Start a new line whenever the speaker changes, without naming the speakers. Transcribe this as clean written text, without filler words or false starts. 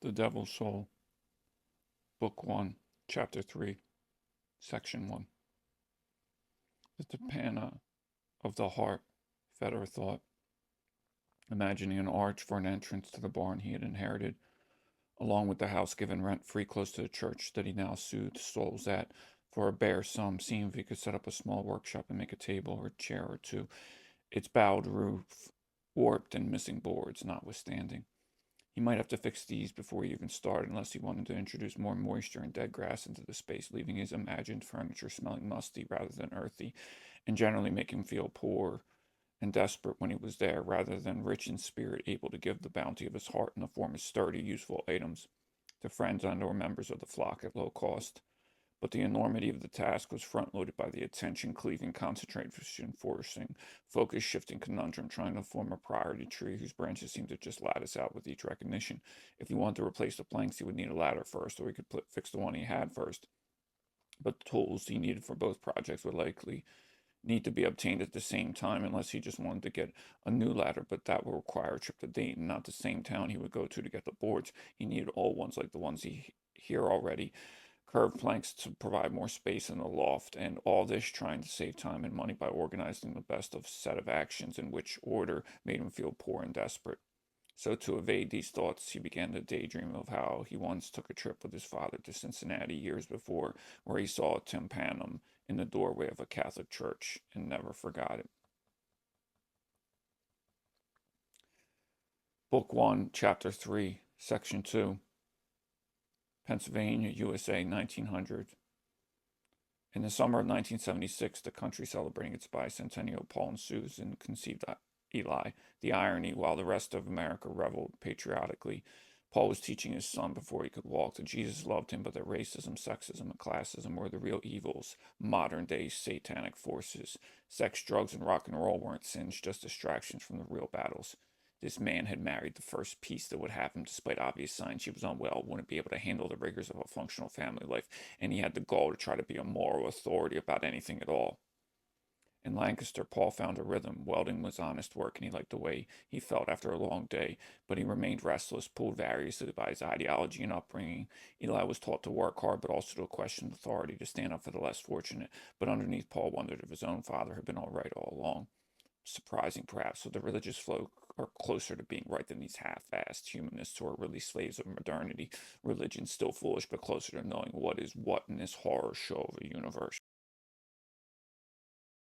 The Devil's Soul, Book 1, Chapter 3, Section 1. The Tapana of the heart, Fedor thought, imagining an arch for an entrance to the barn he had inherited, along with the house given rent-free close to the church that he now soothed souls at for a bare sum, seeing if he could set up a small workshop and make a table or a chair or two, its bowed roof warped and missing boards notwithstanding. He might have to fix these before he even started, unless he wanted to introduce more moisture and dead grass into the space, leaving his imagined furniture smelling musty rather than earthy, and generally make him feel poor and desperate when he was there, rather than rich in spirit, able to give the bounty of his heart in the form of sturdy, useful items to friends and or members of the flock at low cost. But the enormity of the task was front-loaded by the attention-cleaving, concentration-forcing, focus-shifting conundrum trying to form a priority tree whose branches seemed to just lattice out with each recognition. If he wanted to replace the planks, he would need a ladder first, or he could fix the one he had first. But the tools he needed for both projects would likely need to be obtained at the same time, unless he just wanted to get a new ladder, but that would require a trip to Dayton, not the same town he would go to get the boards. He needed old ones like the ones he here already, curved planks to provide more space in the loft, and all this trying to save time and money by organizing the best of set of actions in which order made him feel poor and desperate. So to evade these thoughts, he began to daydream of how he once took a trip with his father to Cincinnati years before, where he saw a tympanum in the doorway of a Catholic church and never forgot it. Book 1, Chapter 3, Section 2, Pennsylvania, USA, 1900. In the summer of 1976, the country celebrating its bicentennial, Paul and Susan conceived Eli. The irony, while the rest of America reveled patriotically, Paul was teaching his son before he could walk that Jesus loved him, but that racism, sexism, and classism were the real evils, modern-day satanic forces. Sex, drugs, and rock and roll weren't sins, just distractions from the real battles. This man had married the first piece that would have him, despite obvious signs she was unwell, wouldn't be able to handle the rigors of a functional family life, and he had the gall to try to be a moral authority about anything at all. In Lancaster, Paul found a rhythm. Welding was honest work, and he liked the way he felt after a long day, but he remained restless, pulled variously by his ideology and upbringing. Eli was taught to work hard, but also to question authority, to stand up for the less fortunate. But underneath, Paul wondered if his own father had been all right all along. Surprising, perhaps, so the religious folk are closer to being right than these half-assed humanists who are really slaves of modernity. Religion still foolish, but closer to knowing what is what in this horror show of a universe.